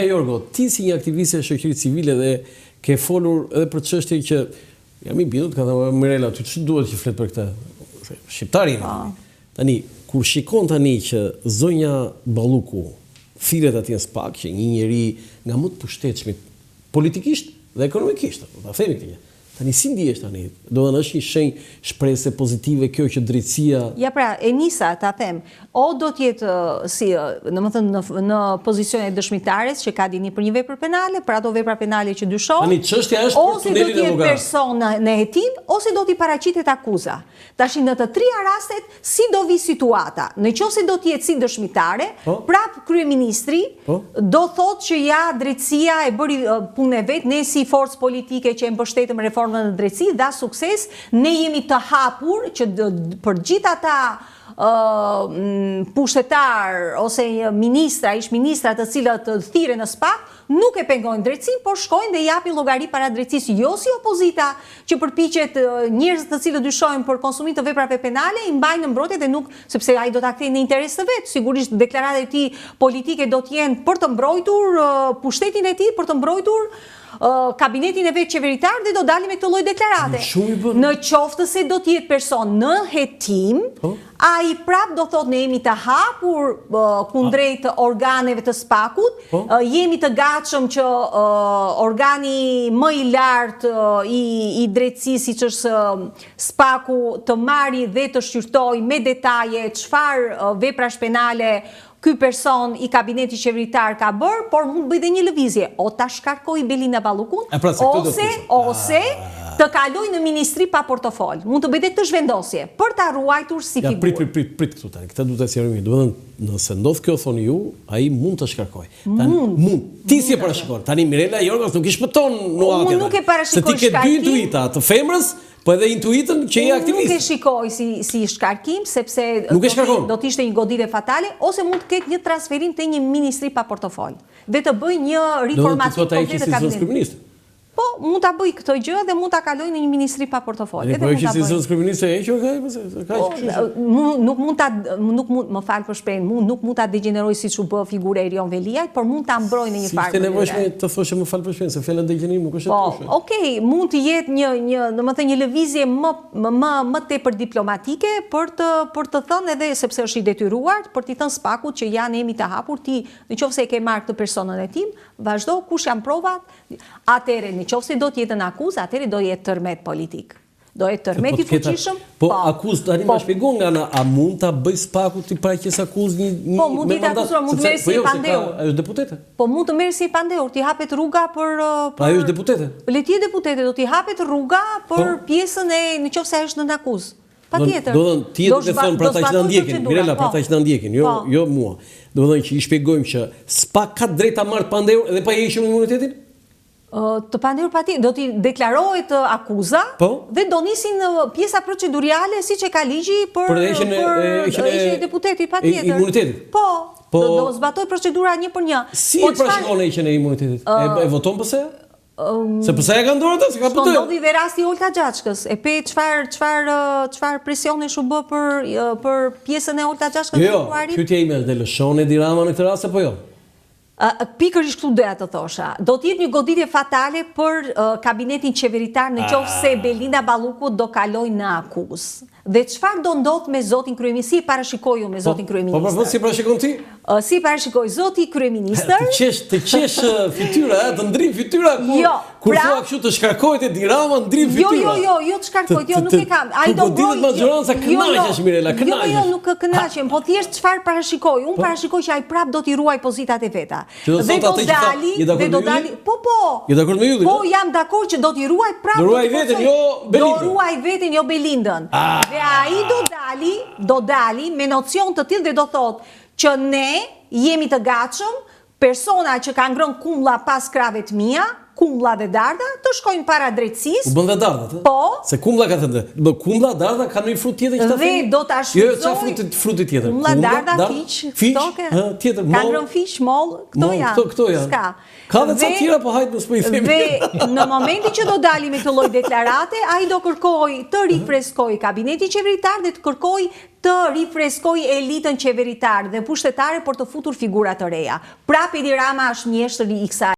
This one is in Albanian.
Jorgo, ti si një aktiviste e shoqërisë civile dhe ke folur edhe për çështje që jam i bindur, ka thënë Mirela, ty ç'u duhet që flet për këtë? Shqiptari. Tani, kur shikon tani që zonja Balluku thirret atje SPAK, që një njeri nga më të pushtetshmit politikisht dhe ekonomikisht, ta themi këtë gjë. Tani si ndihesh tani? Do të thënë është një shenjë shpresë pozitive kjo që drejtësia. Ja pra, e nisa ta them, o do të jetë si, domethënë në pozicionin e dëshmitares që ka dini për një vepër penale, për ato vepra penale që dyshohen. Tani çështja është për tunelin e Ose do të jetë Llogarit. person në hetim, ose do t'i paraqitet akuza. Tash në të trija rastet si do vi situata. Nëse do të jetë si dëshmitare, prap kryeministri do thotë që ja drejtësia e bëri punën e vet, ne si forcë politike që e mbështetëm reformën në drejtësi, dha sukses, ne jemi të hapur që për gjithë ata pushtetar ose ish ministra të cilët thirren në SPAK, nuk e pengojnë drejtësinë, por shkojnë dhe japin llogari para drejtësisë, jo si opozita që përpiqet njerëz të cilët dyshojnë për konsumim të veprave penale i mbajnë në mbrojtje dhe nuk, sepse ai do ta kthejë në interes të vet. Sigurisht deklaratat e tij politike do të jenë për të mbrojtur pushtetin e tij, për të mbrojtur kabinetin e vet qeveritar dhe do dalim me këtë lloj deklarate. Në qoftë se do të jetë person në hetim, ai prap do thotë ne jemi të hapur kundrejt organeve të SPAK-ut, jemi të gatshëm që organi më i lartë i drejtësisë siç është SPAK-u të marrë dhe të shqyrtojë me detaje çfarë veprash penale ky person i kabinetit qeveritar ka bërë, por mund bëj dhe një lëvizje, o ta shkarkoj Belinda Ballukun, ose të kaloj në ministri pa portofol. Mund të bëj dhe këtë zhvendosje, për ta ruajtur si figurë. Prit këtu tani, këtë duhet të sqarojmë. Do të thënë, nëse ndodh kjo thoni ju, ai mund të shkarkoj. Mund. Ti si e parashikon? Tani Mirela Jorgos nuk i shpëton nuatën. Unë nuk e parashikoj shkarkim. Se ti ke dy intuita të femrës, po edhe intuitën që je aktivist. Nuk e shikoj si shkarkim, sepse do të ishte një goditje fatale, ose mund të ketë një transferim të një ministri pa portofol. Dhe të bëj një riformatim komplet të kabinetit. Po, mund ta bëj këtë gjë dhe mund ta kaloj në një ministri pa portofol. Po që si zëvendës kryeministri e hequr nuk mund, më fal për shprehjen, nuk mund ta degeneroj siç u bë figura e Erion Veliaj, por mund ta mbroj në një farë. Ishte nevojshme të thoshe më fal për shprehjen, se fjala degenerim nuk është e tushme. Po, okay, mund të jetë një lëvizje më tepër diplomatike për të thënë edhe sepse është i detyruar për t'i thënë SPAK-ut që janë jemi të hapur, ti nëse e ke marrë këtë personën e tim, vazhdo kush janë provat, atëherë nëse do të jetë në akuzë, atëherë do jetë tërmet politik. Do jetë tërmet i fuqishëm. Po akuzë tani më shpjegon nga ana, a mund ta bëj SPAK-u ti paraqes akuzë një po mund të akuzoj, mund të merr si pandehur. Ai është deputete. Po mund të merr si pandehur, ti hapet rruga për ai është deputete. Le të jetë deputete, do t'i hapet rruga për pjesën e nëse ai është në akuzë. Patjetër. Do të thënë ti duhet të thon për ata që na ndjekin, Mirela, për ata që na ndjekin, jo mua. Do të thënë që i shpjegojmë që SPAK ka drejt ta marrë pandehur edhe pa hequr imunitetin? Të pandehur patjetër, do t'i deklarohet akuza dhe do nisin pjesa procedurale siç e ka ligji për heqjen e deputetit patjetër. Imunitetit. Po. Do zbatoj procedura një për një. Si e parashikon heqjen e imunitetit? E voton pse? Se pse e ka ndorë atë, se ka putë. Ndodhi dhe rasti Olta Gjaçkës. E pe çfarë presioni u bë për pjesën e Olta Gjaçkës në Kuari? Jo, pyetja ime është, lëshon Edi Rama në këtë rast apo jo? Pikërisht këtu doja të thosha. Do të jetë një goditje fatale për kabinetin qeveritar nëse Belinda Balluku do kaloj në akuzë. Dhe çfarë do ndodh me zotin kryeminist? Si e parashikoj ju me zotin kryeminist? Po si parashikon ti? Si parashikoj zoti kryeminist? Të qesh fytyra, të ndrim fytyra. Kur thua kështu të shkarkohet Edi Rama, ndrim fytyra. Jo të shkarkohet, jo nuk e kam. Ai do bëj majoranca kënaqesh Mirela, kënaqesh. Jo, nuk kënaqem, po thjesht çfarë parashikoj? Unë parashikoj që ai prap do t'i ruaj pozitat e veta. Dhe do dali. Po. Je dakord me ju? Po jam dakord që do t'i ruaj prap. Do ruaj veten, jo Belindën. Do ruaj veten, jo Belindën. Dhe ai do dali me nocion të tillë dhe do thotë që ne jemi të gatshëm, persona që kanë ngrënë kumlla pas krave të mia, Kumblla dhe Darda të shkojnë para drejtësisë. U bën dhe Darda, Po. Se Kumblla ka thënë. Kumblla, Darda kanë një frut tjetër që ta Dhe do ta shfrytëzoj. Jo, çfarë fruti tjetër? Kumblla, Darda, fiq, tjetër, kanë rënë fiq, moll, këto janë. Këto janë. Ska. Ka dhe ca tjera, po hajt mos po i themi. Dhe në momentin që do dali me këtë lloj deklarate, ai do kërkoj të rifreskoj kabinetin qeveritar dhe të kërkoj të rifreskoj elitën qeveritar dhe pushtetare për të futur figura të reja. Prap Edi Rama është mjeshtri i kësaj